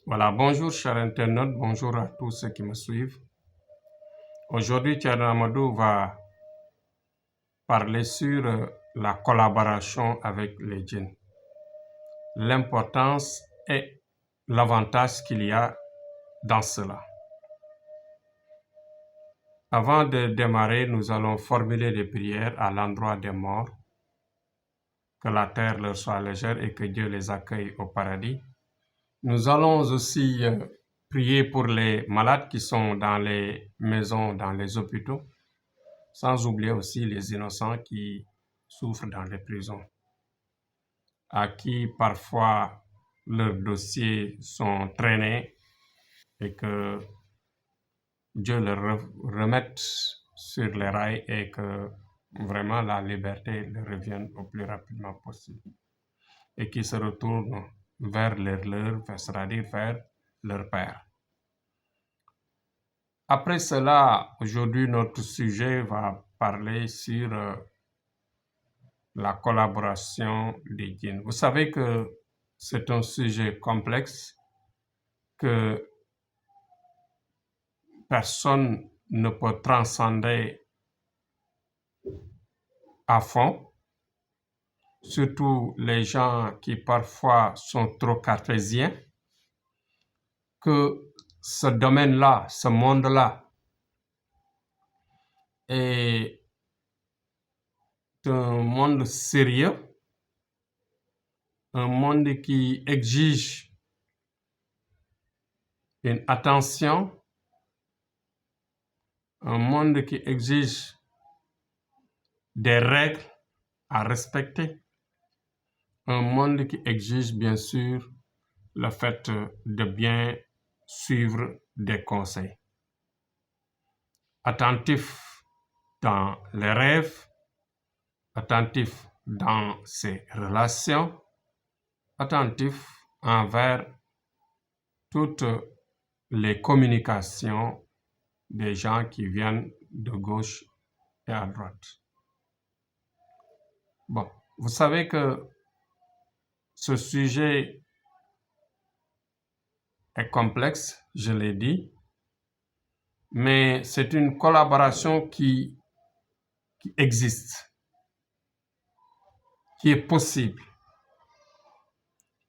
Voilà, bonjour chers internautes, bonjour à tous ceux qui me suivent. Aujourd'hui, Thierry Amadou va parler sur la collaboration avec les djinns, l'importance et l'avantage qu'il y a dans cela. Avant de démarrer, nous allons formuler des prières à l'endroit des morts, que la terre leur soit légère et que Dieu les accueille au paradis. Nous allons aussi prier pour les malades qui sont dans les maisons, dans les hôpitaux, sans oublier aussi les innocents qui souffrent dans les prisons, à qui parfois leurs dossiers sont traînés et que Dieu leur remette sur les rails et que vraiment la liberté leur revienne au plus rapidement possible et qu'ils se retournent vers c'est-à-dire vers leur Père. Après cela, aujourd'hui, notre sujet va parler sur la collaboration des djinns. Vous savez que c'est un sujet complexe que personne ne peut transcender à fond, surtout les gens qui parfois sont trop cartésiens, que ce domaine-là, ce monde-là est un monde sérieux, un monde qui exige une attention, un monde qui exige des règles à respecter, un monde qui exige bien sûr le fait de bien suivre des conseils. Attentif dans les rêves, attentif dans ses relations, attentif envers toutes les communications des gens qui viennent de gauche et à droite. Bon, vous savez que ce sujet est complexe, je l'ai dit, mais c'est une collaboration qui existe, qui est possible,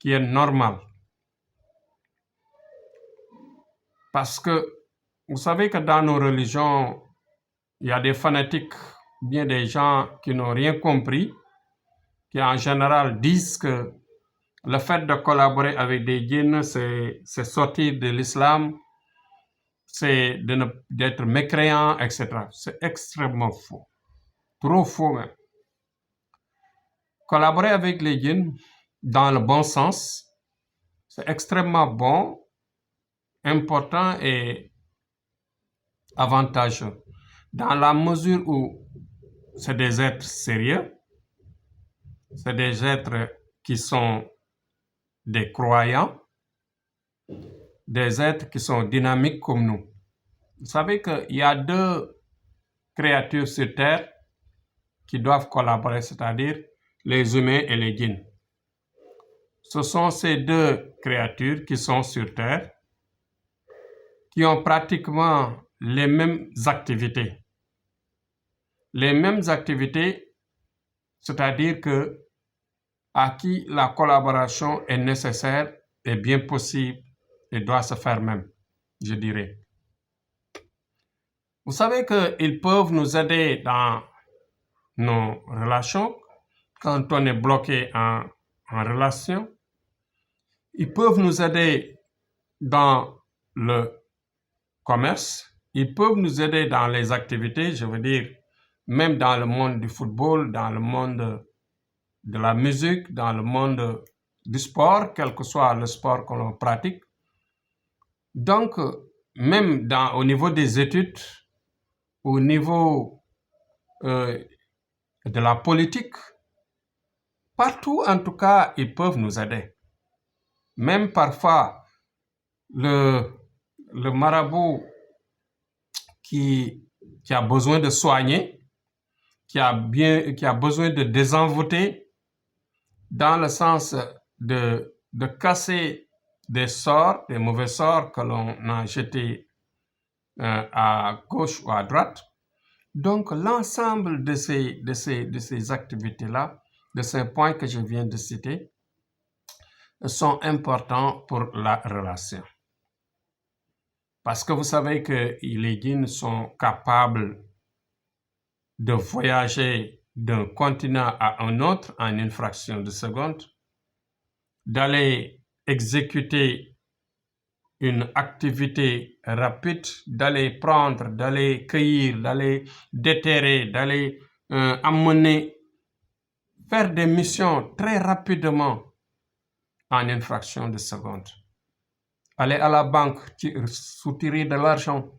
qui est normale. Parce que vous savez que dans nos religions, il y a des fanatiques, bien des gens qui n'ont rien compris, qui en général disent que le fait de collaborer avec des djinns, c'est sortir de l'islam, c'est d'être mécréant, etc. C'est extrêmement faux. Trop faux même. Collaborer avec les djinns, dans le bon sens, c'est extrêmement bon, important et avantageux. Dans la mesure où c'est des êtres sérieux, c'est des êtres qui sont des croyants, des êtres qui sont dynamiques comme nous. Vous savez qu'il y a deux créatures sur Terre qui doivent collaborer, c'est-à-dire les humains et les djinns. Ce sont ces deux créatures qui sont sur Terre, qui ont pratiquement les mêmes activités. Les mêmes activités, c'est-à-dire que à qui la collaboration est nécessaire et bien possible et doit se faire même, je dirais. Vous savez qu'ils peuvent nous aider dans nos relations quand on est bloqué en relation. Ils peuvent nous aider dans le commerce. Ils peuvent nous aider dans les activités, je veux dire, même dans le monde du football, dans le monde de la musique, dans le monde du sport, quel que soit le sport que l'on pratique. Donc, même au niveau des études, au niveau de la politique, partout en tout cas, ils peuvent nous aider. Même parfois, le marabout qui a besoin de soigner, qui a besoin de désenvoûter, dans le sens de casser des sorts, des mauvais sorts que l'on a jetés à gauche ou à droite. Donc, l'ensemble de ces activités-là, de ces points que je viens de citer, sont importants pour la relation. Parce que vous savez que les djinns sont capables de voyager d'un continent à un autre en une fraction de seconde, d'aller exécuter une activité rapide, d'aller prendre, d'aller cueillir, d'aller déterrer, d'aller amener, faire des missions très rapidement en une fraction de seconde. Aller à la banque, soutirer de l'argent,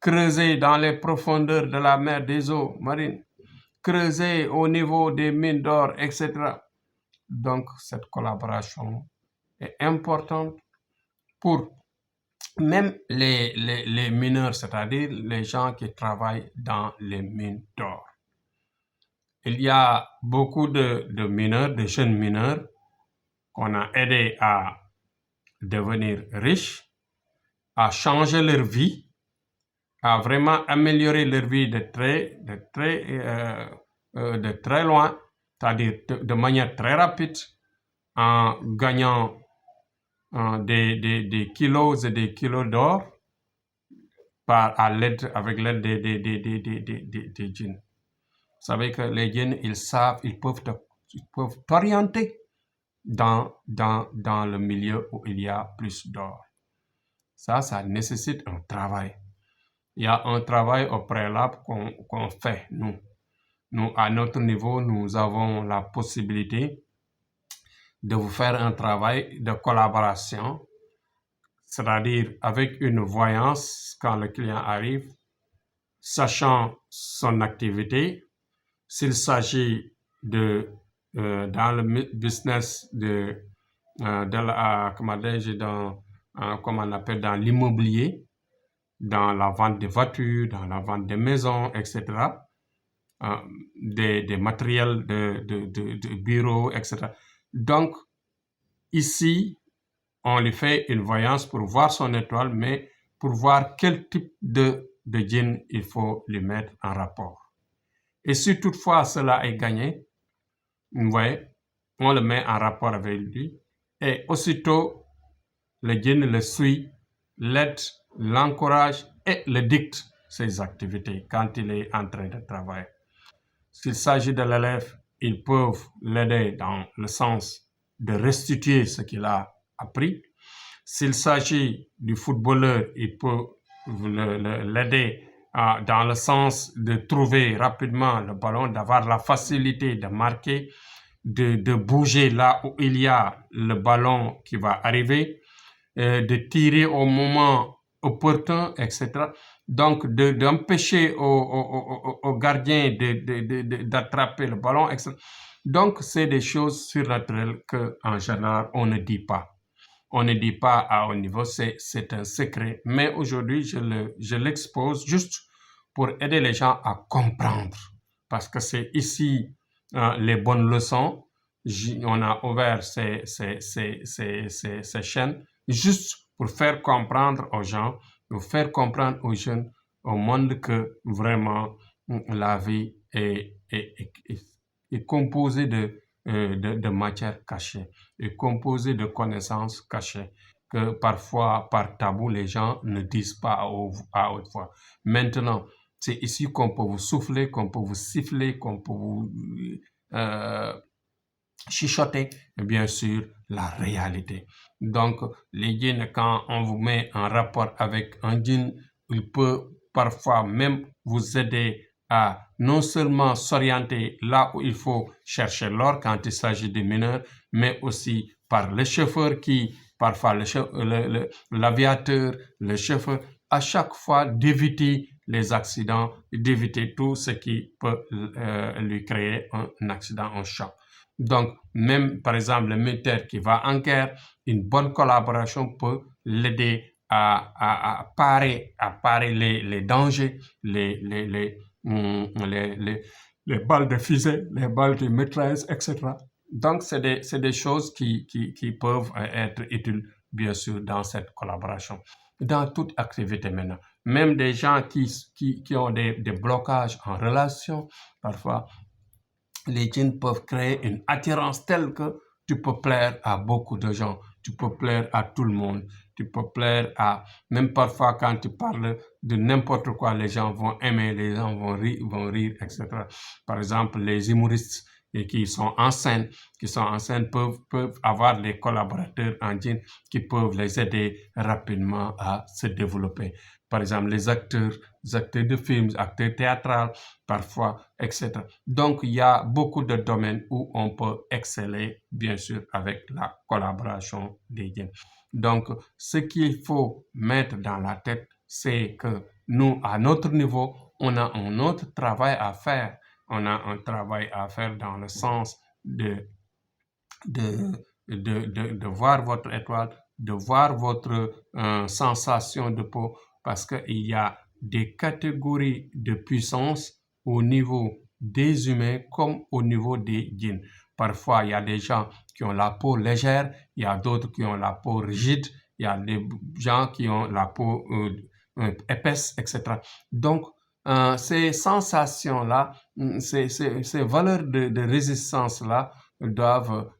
creuser dans les profondeurs de la mer, des eaux marines, creuser au niveau des mines d'or, etc. Donc, cette collaboration est importante pour même les mineurs, c'est-à-dire les gens qui travaillent dans les mines d'or. Il y a beaucoup de mineurs, de jeunes mineurs, qu'on a aidés à devenir riches, à changer leur vie, à vraiment améliorer leur vie de très loin, c'est-à-dire de manière très rapide, en gagnant des kilos et des kilos d'or avec l'aide des djinns. Vous savez que les djinns, ils peuvent t'orienter dans le milieu où il y a plus d'or. Ça nécessite un travail. Il y a un travail au préalable qu'on fait, nous. Nous, à notre niveau, nous avons la possibilité de vous faire un travail de collaboration, c'est-à-dire avec une voyance quand le client arrive, sachant son activité, s'il s'agit de dans le business comment on appelle, dans l'immobilier, dans la vente des voitures, dans la vente des maisons, etc., des matériels de bureau, etc. Donc, ici, on lui fait une voyance pour voir son étoile, mais pour voir quel type de djinn il faut lui mettre en rapport. Et si toutefois cela est gagné, vous voyez, on le met en rapport avec lui et aussitôt le djinn le suit, l'aide, l'encourage et le dicte ses activités quand il est en train de travailler. S'il s'agit de l'élève, ils peuvent l'aider dans le sens de restituer ce qu'il a appris. S'il s'agit du footballeur, il peut l'aider dans le sens de trouver rapidement le ballon, d'avoir la facilité de marquer, de bouger là où il y a le ballon qui va arriver, de tirer au moment opportun, etc. Donc, d'empêcher au gardien d'attraper le ballon, etc. Donc, c'est des choses surnaturelles qu'en général, on ne dit pas. On ne dit pas à haut niveau, c'est un secret. Mais aujourd'hui, je l'expose juste pour aider les gens à comprendre. Parce que c'est ici les bonnes leçons. On a ouvert ces chaînes juste pour faire comprendre aux gens, pour faire comprendre aux jeunes, au monde, que vraiment la vie est composée de matière cachée, est composée de connaissances cachées que parfois, par tabou, les gens ne disent pas à haute voix. Maintenant, c'est ici qu'on peut vous souffler, qu'on peut vous siffler, qu'on peut vous chuchoter, bien sûr, la réalité. Donc, les djinns, quand on vous met en rapport avec un djinn, il peut parfois même vous aider à non seulement s'orienter là où il faut chercher l'or quand il s'agit de mineurs, mais aussi par le chauffeur qui, parfois l'aviateur, le chauffeur, à chaque fois d'éviter les accidents, d'éviter tout ce qui peut lui créer un accident, un choc. Donc, même par exemple, le militaire qui va en guerre, une bonne collaboration peut l'aider à parer les dangers, les balles de fusée, les balles de mitrailleuse, etc. Donc, c'est des choses qui peuvent être utiles, bien sûr, dans cette collaboration. Dans toute activité maintenant. Même des gens qui ont des blocages en relation, parfois, les djinns peuvent créer une attirance telle que tu peux plaire à beaucoup de gens, tu peux plaire à tout le monde, tu peux plaire à... Même parfois quand tu parles de n'importe quoi, les gens vont aimer, les gens vont rire, etc. Par exemple, les humoristes qui sont en scène, peuvent avoir des collaborateurs en djinn qui peuvent les aider rapidement à se développer. Par exemple, les acteurs de films, acteurs théâtraux, parfois, etc. Donc, il y a beaucoup de domaines où on peut exceller, bien sûr, avec la collaboration des djinns. Donc, ce qu'il faut mettre dans la tête, c'est que nous, à notre niveau, on a un autre travail à faire. On a un travail à faire dans le sens de voir votre étoile, de voir votre sensation de peau, parce qu'il y a des catégories de puissance au niveau des humains comme au niveau des djinns. Parfois, il y a des gens qui ont la peau légère, il y a d'autres qui ont la peau rigide, il y a des gens qui ont la peau épaisse, etc. Donc, ces sensations-là, ces valeurs de résistance-là doivent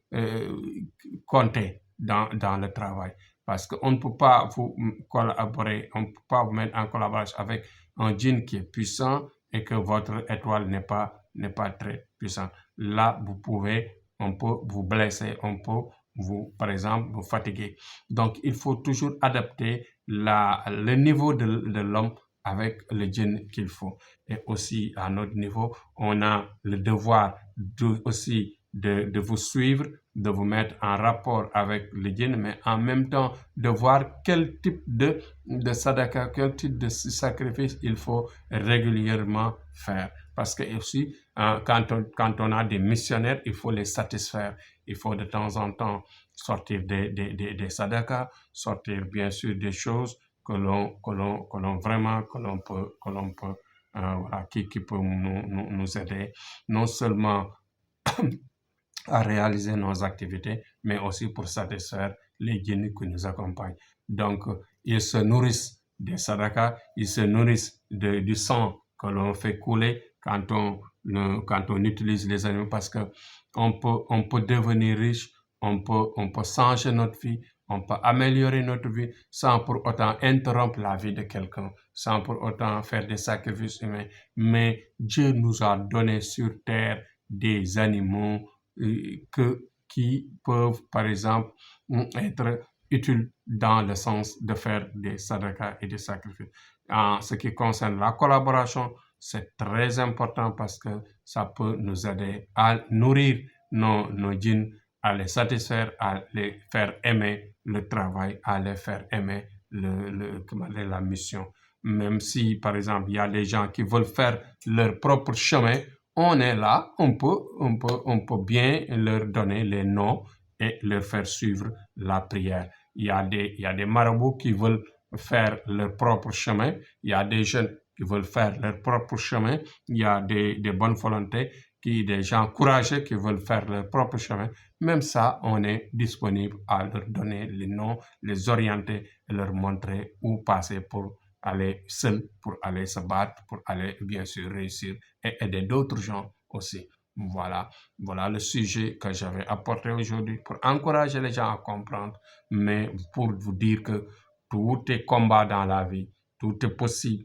compter dans le travail. Parce qu'on ne peut pas vous collaborer, on ne peut pas vous mettre en collaboration avec un djinn qui est puissant et que votre étoile n'est pas très puissante. Là, on peut vous blesser, on peut par exemple, vous fatiguer. Donc, il faut toujours adapter le niveau de l'homme avec le djinn qu'il faut. Et aussi, à notre niveau, on a le devoir aussi de vous suivre, de vous mettre en rapport avec le djinn, mais en même temps de voir quel type de sadaka, quel type de sacrifice il faut régulièrement faire. Parce que aussi, quand on a des missionnaires, il faut les satisfaire. Il faut de temps en temps sortir des sadakas, sortir bien sûr des choses que l'on peut voilà, qui peut nous aider non seulement à réaliser nos activités, mais aussi pour satisfaire les djinns qui nous accompagnent. Donc, ils se nourrissent des sadakas, ils se nourrissent du sang que l'on fait couler quand on utilise les animaux, parce que on peut devenir riche, on peut changer notre vie, on peut améliorer notre vie sans pour autant interrompre la vie de quelqu'un, sans pour autant faire des sacrifices humains. Mais Dieu nous a donné sur terre des animaux qui peuvent, par exemple, être utiles dans le sens de faire des sadakas et des sacrifices. En ce qui concerne la collaboration, c'est très important parce que ça peut nous aider à nourrir nos djinns, à les satisfaire, à les faire aimer le travail, à les faire aimer la mission. Même si, par exemple, il y a des gens qui veulent faire leur propre chemin, on est là, on peut bien leur donner les noms et leur faire suivre la prière. Il y a des marabouts qui veulent faire leur propre chemin, il y a des jeunes qui veulent faire leur propre chemin, il y a des bonnes volontés, des gens courageux qui veulent faire leur propre chemin. Même ça, on est disponible à leur donner les noms, les orienter et leur montrer où passer pour aller seul, pour aller se battre, pour aller bien sûr réussir et aider d'autres gens aussi. Voilà le sujet que j'avais apporté aujourd'hui pour encourager les gens à comprendre, mais pour vous dire que tout est combat dans la vie, tout est possible.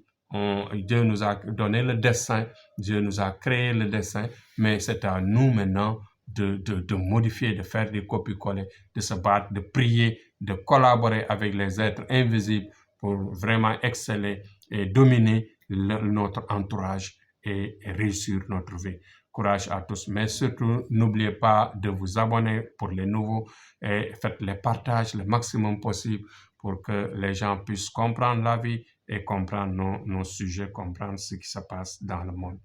Dieu nous a donné le dessein, Dieu nous a créé le dessein, mais c'est à nous maintenant de modifier, de faire des copies-coller, de se battre, de prier, de collaborer avec les êtres invisibles pour vraiment exceller et dominer notre entourage et réussir notre vie. Courage à tous, mais surtout, n'oubliez pas de vous abonner pour les nouveaux et faites les partages le maximum possible pour que les gens puissent comprendre la vie et comprendre nos sujets, comprendre ce qui se passe dans le monde.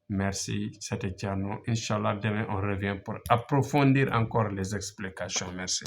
Merci, c'était Tiano. Inch'Allah, demain on revient pour approfondir encore les explications. Merci.